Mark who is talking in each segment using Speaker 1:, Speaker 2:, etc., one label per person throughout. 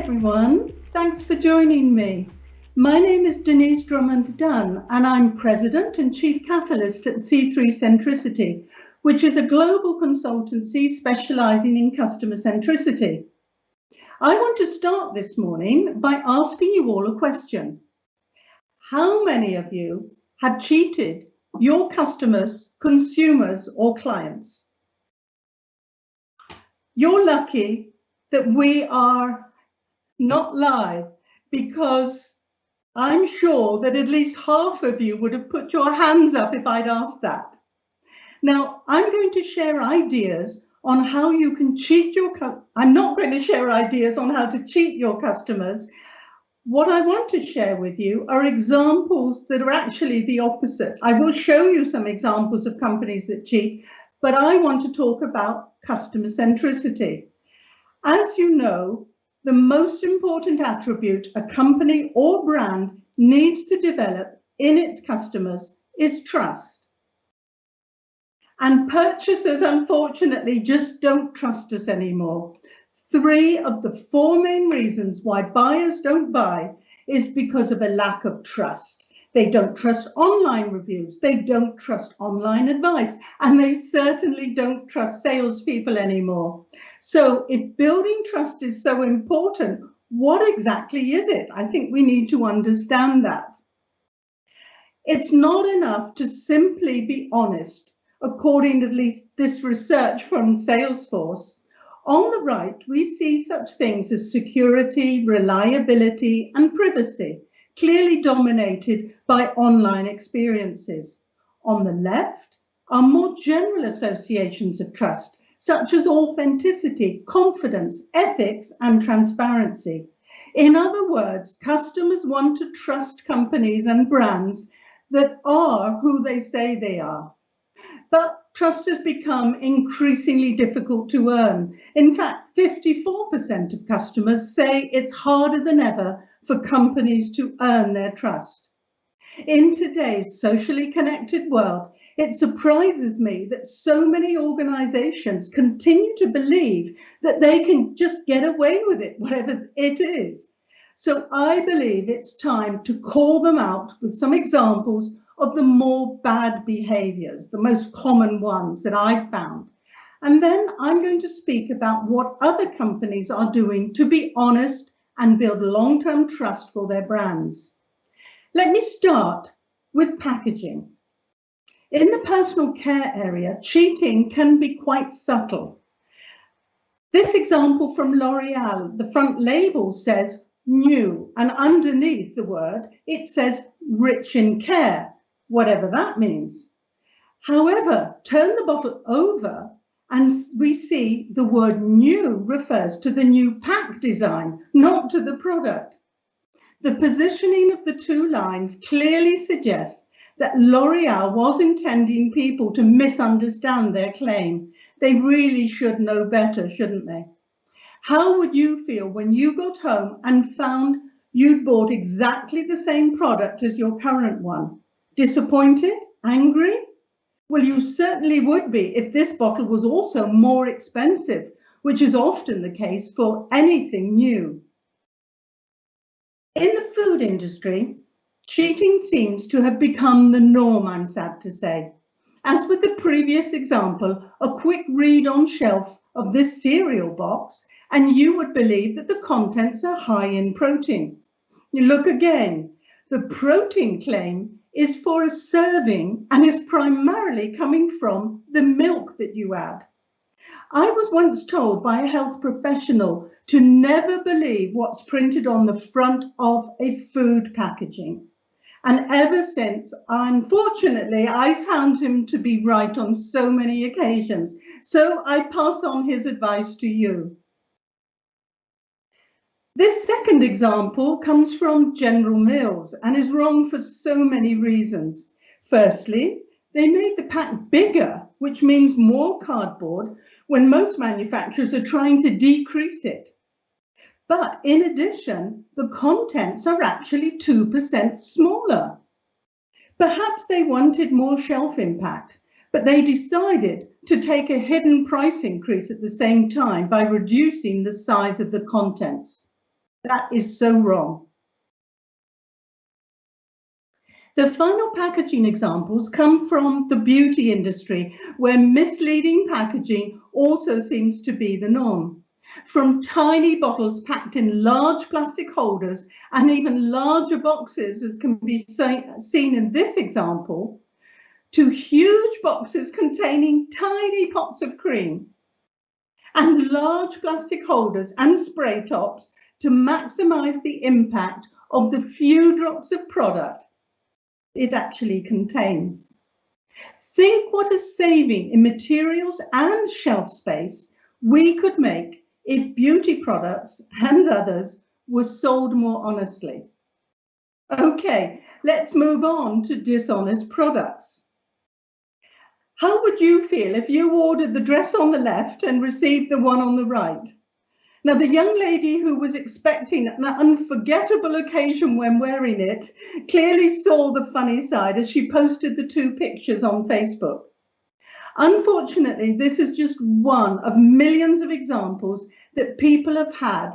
Speaker 1: everyone. Thanks for joining me. My name is Denyse Drummond Dunn, and I'm President and Chief Catalyst at C3 Centricity, which is a global consultancy specializing in customer centricity. I want to start this morning by asking you all a question. How many of you have cheated your customers, consumers, or clients? You're lucky that we are not live, because I'm sure that at least half of you would have put your hands up if I'd asked that. Now, I'm going to share ideas on how you can cheat I'm not going to share ideas on how to cheat your customers. What I want to share with you are examples that are actually the opposite. I will show you some examples of companies that cheat, but I want to talk about customer centricity. As you know, the most important attribute a company or brand needs to develop in its customers is trust. And purchasers, unfortunately, just don't trust us anymore. 3 of the 4 main reasons why buyers don't buy is because of a lack of trust. They don't trust online reviews, they don't trust online advice, and they certainly don't trust salespeople anymore. So if building trust is so important, what exactly is it? I think we need to understand that. It's not enough to simply be honest, according to at least this research from Salesforce. On the right, we see such things as security, reliability, and privacy, clearly dominated by online experiences. On the left are more general associations of trust, such as authenticity, confidence, ethics, and transparency. In other words, customers want to trust companies and brands that are who they say they are. But trust has become increasingly difficult to earn. In fact, 54% of customers say it's harder than ever for companies to earn their trust. In today's socially connected world, it surprises me that so many organizations continue to believe that they can just get away with it, whatever it is. So I believe it's time to call them out with some examples of the more bad behaviors, the most common ones that I've found. And then I'm going to speak about what other companies are doing to be honest and build long-term trust for their brands. Let me start with packaging. In the personal care area, cheating can be quite subtle. This example from L'Oreal, the front label says new, and underneath the word, it says rich in care, whatever that means. However, turn the bottle over and we see the word new refers to the new pack design, not to the product. The positioning of the 2 lines clearly suggests that L'Oreal was intending people to misunderstand their claim. They really should know better, shouldn't they? How would you feel when you got home and found you'd bought exactly the same product as your current one? Disappointed? Angry? Well, you certainly would be if this bottle was also more expensive, which is often the case for anything new. In the food industry, cheating seems to have become the norm, I'm sad to say. As with the previous example, a quick read on shelf of this cereal box, and you would believe that the contents are high in protein. You look again, the protein claim is for a serving and is primarily coming from the milk that you add. I was once told by a health professional to never believe what's printed on the front of a food packaging. And ever since, unfortunately, I found him to be right on so many occasions. So I pass on his advice to you. This second example comes from General Mills and is wrong for so many reasons. Firstly, they made the pack bigger, which means more cardboard, when most manufacturers are trying to decrease it. But in addition, the contents are actually 2% smaller. Perhaps they wanted more shelf impact, but they decided to take a hidden price increase at the same time by reducing the size of the contents. That is so wrong. The final packaging examples come from the beauty industry, where misleading packaging also seems to be the norm. From tiny bottles packed in large plastic holders and even larger boxes, as can be seen in this example, to huge boxes containing tiny pots of cream and large plastic holders and spray tops to maximize the impact of the few drops of product it actually contains. Think what a saving in materials and shelf space we could make if beauty products and others were sold more honestly. Okay, let's move on to dishonest products. How would you feel if you ordered the dress on the left and received the one on the right? Now, the young lady who was expecting an unforgettable occasion when wearing it clearly saw the funny side as she posted the two pictures on Facebook. Unfortunately, this is just one of millions of examples that people have had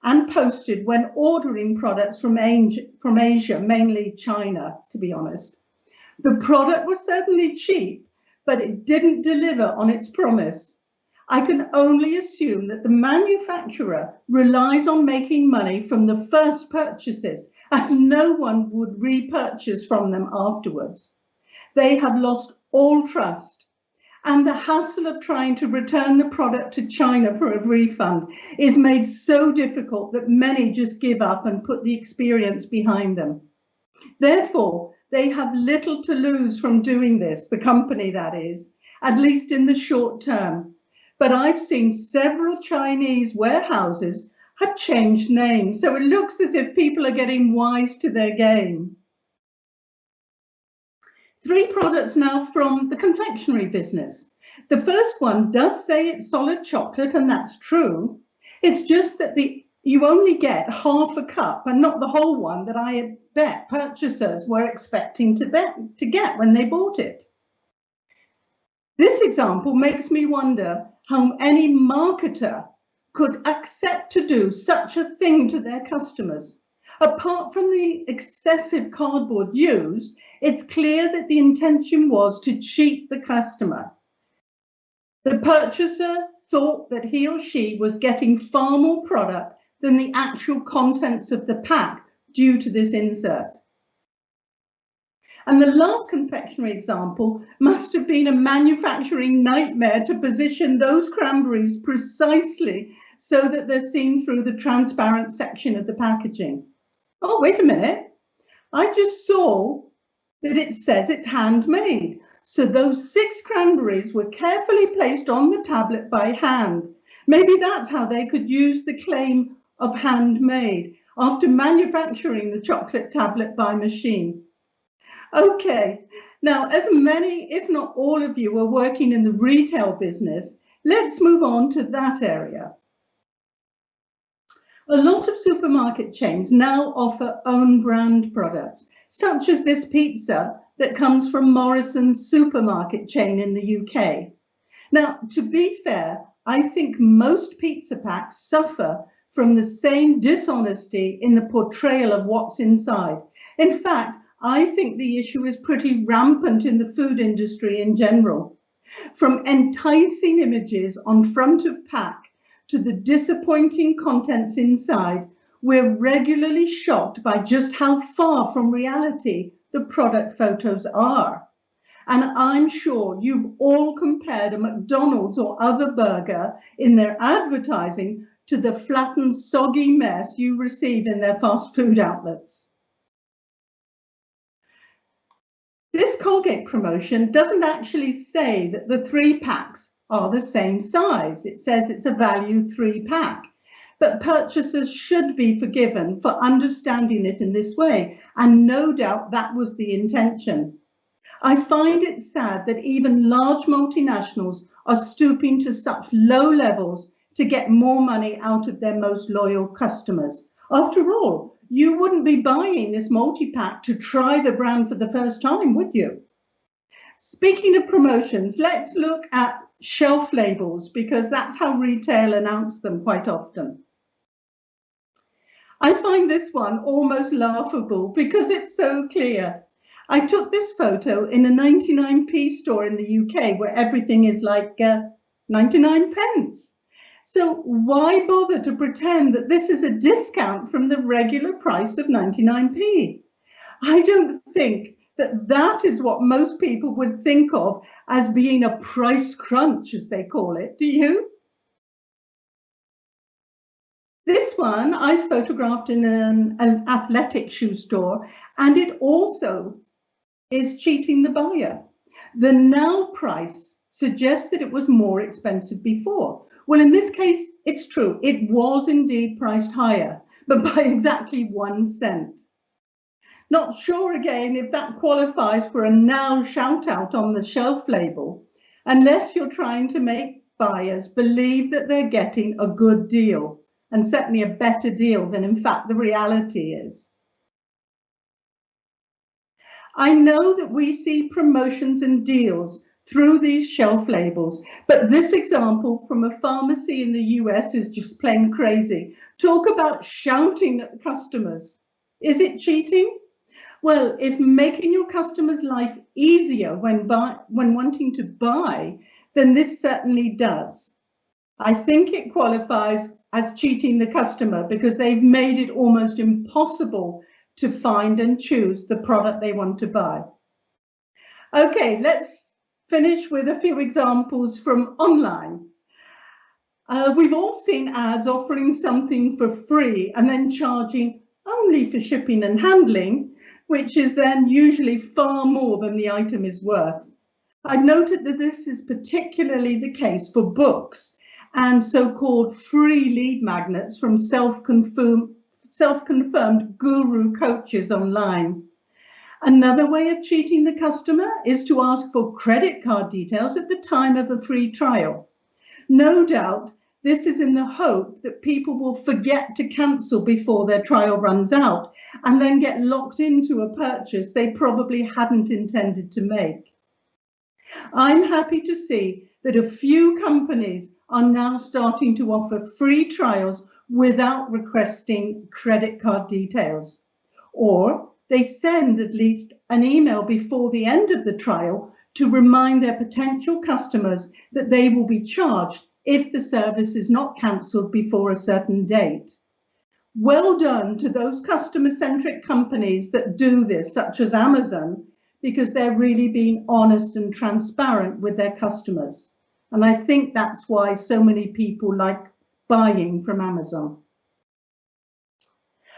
Speaker 1: and posted when ordering products from Asia, mainly China, to be honest. The product was certainly cheap, but it didn't deliver on its promise. I can only assume that the manufacturer relies on making money from the first purchases, as no one would repurchase from them afterwards. They have lost all trust, and the hassle of trying to return the product to China for a refund is made so difficult that many just give up and put the experience behind them. Therefore, they have little to lose from doing this, the company that is, at least in the short term. But I've seen several Chinese warehouses have changed names, so it looks as if people are getting wise to their game. 3 products now from the confectionery business. The first one does say it's solid chocolate, and that's true. It's just that you only get half a cup and not the whole one that I bet purchasers were expecting to get when they bought it. This example makes me wonder how any marketer could accept to do such a thing to their customers. Apart from the excessive cardboard used, it's clear that the intention was to cheat the customer. The purchaser thought that he or she was getting far more product than the actual contents of the pack due to this insert. And the last confectionery example must have been a manufacturing nightmare to position those cranberries precisely so that they're seen through the transparent section of the packaging. Oh, wait a minute. I just saw that it says it's handmade. So those 6 cranberries were carefully placed on the tablet by hand. Maybe that's how they could use the claim of handmade after manufacturing the chocolate tablet by machine. Okay, now as many, if not all of you are working in the retail business, let's move on to that area. A lot of supermarket chains now offer own brand products, such as this pizza that comes from Morrison's supermarket chain in the UK. Now, to be fair, I think most pizza packs suffer from the same dishonesty in the portrayal of what's inside. In fact, I think the issue is pretty rampant in the food industry in general. From enticing images on front of pack to the disappointing contents inside, we're regularly shocked by just how far from reality the product photos are. And I'm sure you've all compared a McDonald's or other burger in their advertising to the flattened, soggy mess you receive in their fast food outlets. This Colgate promotion doesn't actually say that the 3 packs are the same size. It says it's a value 3 pack, but purchasers should be forgiven for understanding it in this way, and no doubt that was the intention. I find it sad that even large multinationals are stooping to such low levels to get more money out of their most loyal customers. After all, you wouldn't be buying this multi-pack to try the brand for the first time, would you? Speaking of promotions, let's look at shelf labels, because that's how retail announce them quite often. I find this one almost laughable because it's so clear. I took this photo in a 99p store in the UK where everything is like 99 pence. So why bother to pretend that this is a discount from the regular price of 99p? I don't think that that is what most people would think of as being a price crunch, as they call it. Do you? This one I photographed in an athletic shoe store, and it also is cheating the buyer. The now price suggests that it was more expensive before. Well, in this case, it's true. It was indeed priced higher, but by exactly 1 cent. Not sure again if that qualifies for a now shout out on the shelf label, unless you're trying to make buyers believe that they're getting a good deal, and certainly a better deal than in fact the reality is. I know that we see promotions and deals through these shelf labels, but this example from a pharmacy in the US is just plain crazy. Talk about shouting at customers. Is it cheating? Well, if making your customer's life easier when wanting to buy, then this certainly does. I think it qualifies as cheating the customer because they've made it almost impossible to find and choose the product they want to buy. Okay, let's finish with a few examples from online. We've all seen ads offering something for free and then charging only for shipping and handling, which is then usually far more than the item is worth. I've noted that this is particularly the case for books and so-called free lead magnets from self-confirmed guru coaches online. Another way of cheating the customer is to ask for credit card details at the time of a free trial. No doubt, this is in the hope that people will forget to cancel before their trial runs out and then get locked into a purchase they probably hadn't intended to make. I'm happy to see that a few companies are now starting to offer free trials without requesting credit card details, or they send at least an email before the end of the trial to remind their potential customers that they will be charged if the service is not cancelled before a certain date. Well done to those customer-centric companies that do this, such as Amazon, because they're really being honest and transparent with their customers. And I think that's why so many people like buying from Amazon.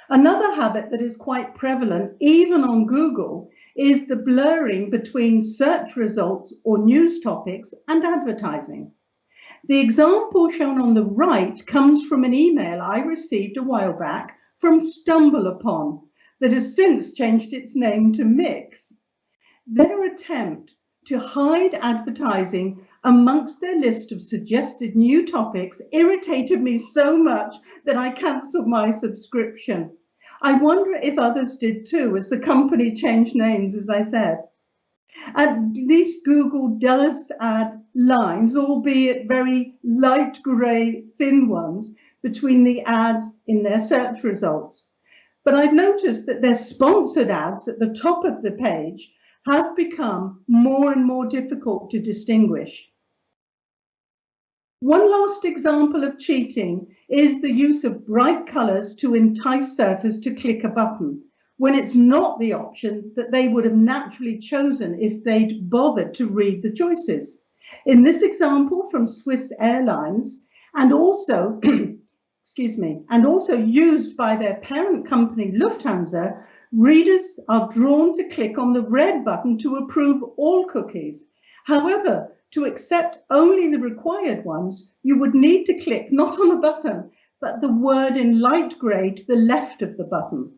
Speaker 1: Another habit that is quite prevalent, even on Google, is the blurring between search results or news topics and advertising. The example shown on the right comes from an email I received a while back from StumbleUpon that has since changed its name to Mix. Their attempt to hide advertising amongst their list of suggested new topics irritated me so much that I cancelled my subscription. I wonder if others did too, as the company changed names, as I said. At least Google does add lines, albeit very light grey, thin ones, between the ads in their search results. But I've noticed that their sponsored ads at the top of the page have become more and more difficult to distinguish. One last example of cheating is the use of bright colours to entice surfers to click a button, when it's not the option that they would have naturally chosen if they'd bothered to read the choices. In this example from Swiss Airlines, and also, and also used by their parent company Lufthansa, readers are drawn to click on the red button to approve all cookies. However, to accept only the required ones, you would need to click not on a button, but the word in light grey to the left of the button.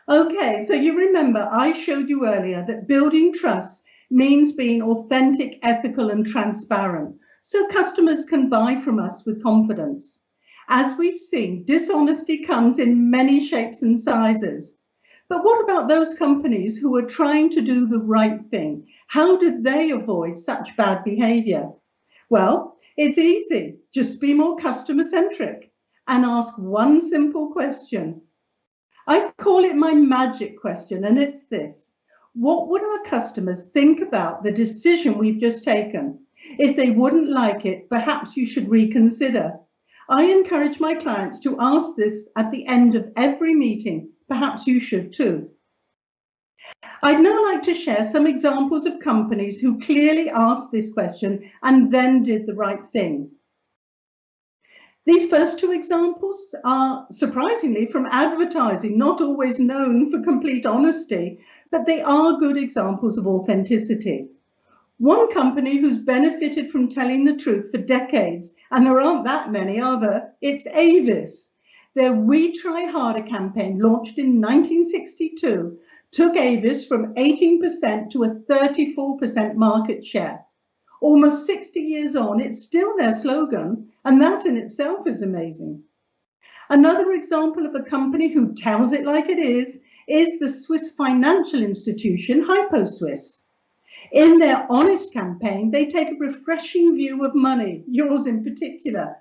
Speaker 1: Okay, so you remember I showed you earlier that building trust means being authentic, ethical, and transparent, so customers can buy from us with confidence. As we've seen, dishonesty comes in many shapes and sizes. But what about those companies who are trying to do the right thing? How do they avoid such bad behavior? Well, it's easy. Just be more customer-centric. and ask one simple question. I call it my magic question, and it's this. What would our customers think about the decision we've just taken? If they wouldn't like it, perhaps you should reconsider. I encourage my clients to ask this at the end of every meeting. Perhaps you should too. I'd now like to share some examples of companies who clearly asked this question and then did the right thing. These first two examples are surprisingly from advertising, not always known for complete honesty, but they are good examples of authenticity. One company who's benefited from telling the truth for decades, and there aren't that many, are there? It's Avis. Their We Try Harder campaign, launched in 1962, took Avis from 18% to a 34% market share. Almost 60 years on, it's still their slogan, and that in itself is amazing. Another example of a company who tells it like it is the Swiss financial institution HypoSwiss. In their Honest campaign, they take a refreshing view of money, yours in particular.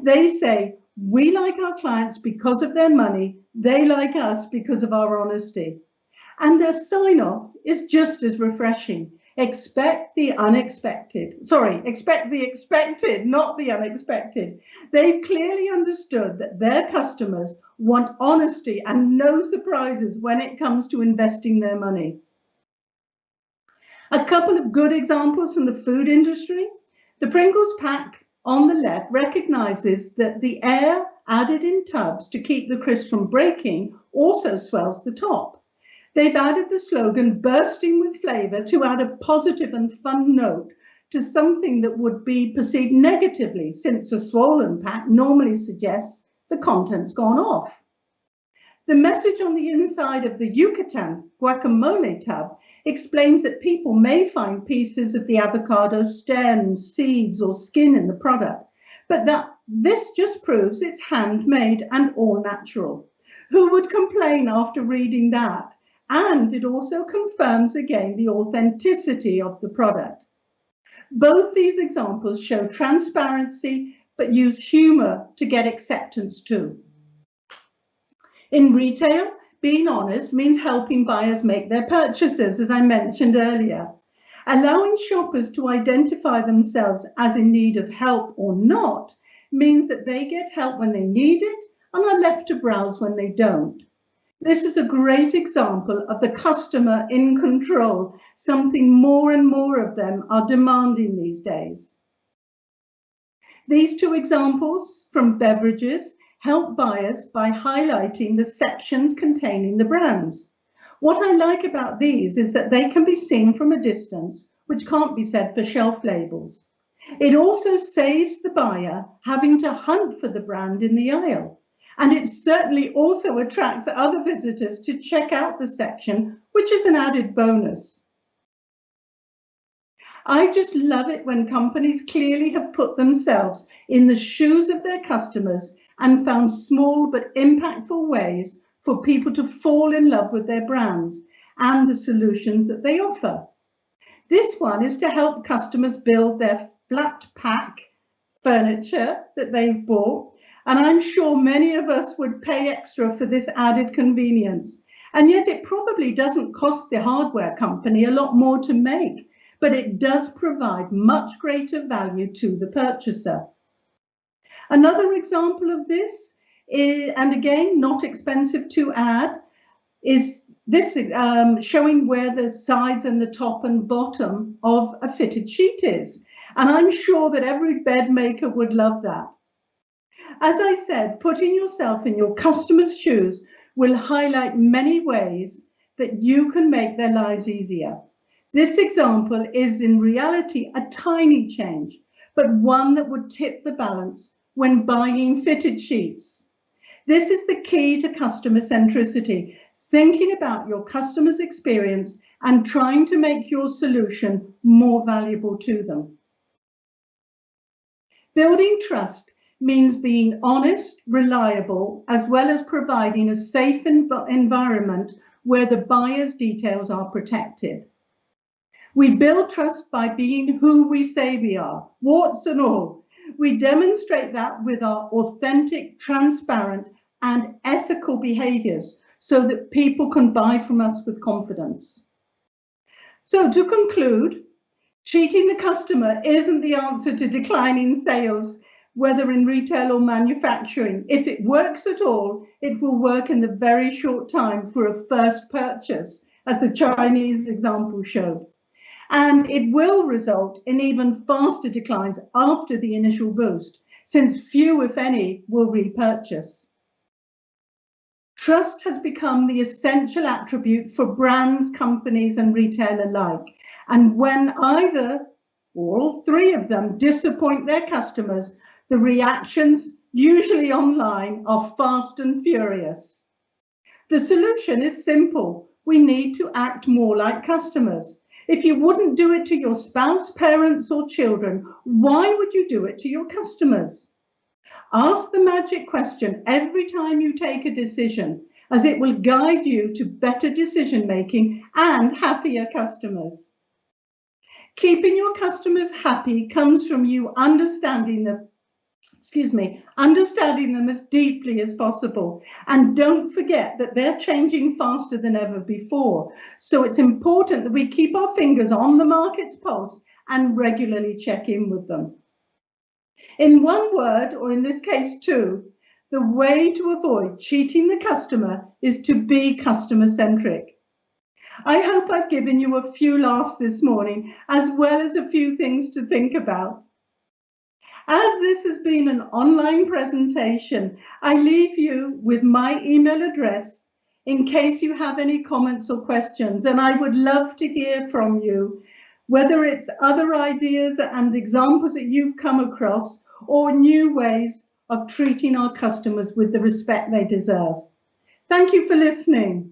Speaker 1: They say, we like our clients because of their money, they like us because of our honesty. And their sign-off is just as refreshing. Expect the unexpected. Sorry, expect the expected, not the unexpected. They've clearly understood that their customers want honesty and no surprises when it comes to investing their money. A couple of good examples from the food industry. The Pringles pack on the left recognizes that the air added in tubs to keep the crisps from breaking also swells the top. They've added the slogan bursting with flavor to add a positive and fun note to something that would be perceived negatively, since a swollen pack normally suggests the content's gone off. The message on the inside of the Yucatan guacamole tub explains that people may find pieces of the avocado stems, seeds, or skin in the product, but that this just proves it's handmade and all natural. Who would complain after reading that? And it also confirms again the authenticity of the product. Both these examples show transparency, but use humor to get acceptance too. In retail, being honest means helping buyers make their purchases, as I mentioned earlier. Allowing shoppers to identify themselves as in need of help or not means that they get help when they need it and are left to browse when they don't. This is a great example of the customer in control, something more and more of them are demanding these days. These two examples from beverages help buyers by highlighting the sections containing the brands. What I like about these is that they can be seen from a distance, which can't be said for shelf labels. It also saves the buyer having to hunt for the brand in the aisle. And it certainly also attracts other visitors to check out the section, which is an added bonus. I just love it when companies clearly have put themselves in the shoes of their customers and found small but impactful ways for people to fall in love with their brands and the solutions that they offer. This one is to help customers build their flat pack furniture that they've bought. And I'm sure many of us would pay extra for this added convenience. And yet it probably doesn't cost the hardware company a lot more to make, but it does provide much greater value to the purchaser. Another example of this is, and again, not expensive to add, is this showing where the sides and the top and bottom of a fitted sheet is. And I'm sure that every bed maker would love that. As I said, putting yourself in your customer's shoes will highlight many ways that you can make their lives easier. This example is in reality a tiny change, but one that would tip the balance when buying fitted sheets. This is the key to customer centricity, thinking about your customer's experience and trying to make your solution more valuable to them. Building trust means being honest, reliable, as well as providing a safe environment where the buyer's details are protected. We build trust by being who we say we are, warts and all. We demonstrate that with our authentic, transparent, and ethical behaviors so that people can buy from us with confidence. So to conclude, cheating the customer isn't the answer to declining sales, whether in retail or manufacturing. If it works at all, it will work in the very short time for a first purchase, as the Chinese example showed. And it will result in even faster declines after the initial boost, since few, if any, will repurchase. Trust has become the essential attribute for brands, companies, and retail alike. And when either or all three of them disappoint their customers, the reactions, usually online, are fast and furious. The solution is simple. We need to act more like customers. If you wouldn't do it to your spouse, parents, or children, why would you do it to your customers? Ask the magic question every time you take a decision, as it will guide you to better decision making and happier customers. Keeping your customers happy comes from you understanding them as deeply as possible. And don't forget that they're changing faster than ever before. So it's important that we keep our fingers on the market's pulse and regularly check in with them. In one word, or in this case two, the way to avoid cheating the customer is to be customer-centric. I hope I've given you a few laughs this morning, as well as a few things to think about. As this has been an online presentation, I leave you with my email address in case you have any comments or questions, and I would love to hear from you, whether it's other ideas and examples that you've come across or new ways of treating our customers with the respect they deserve. Thank you for listening.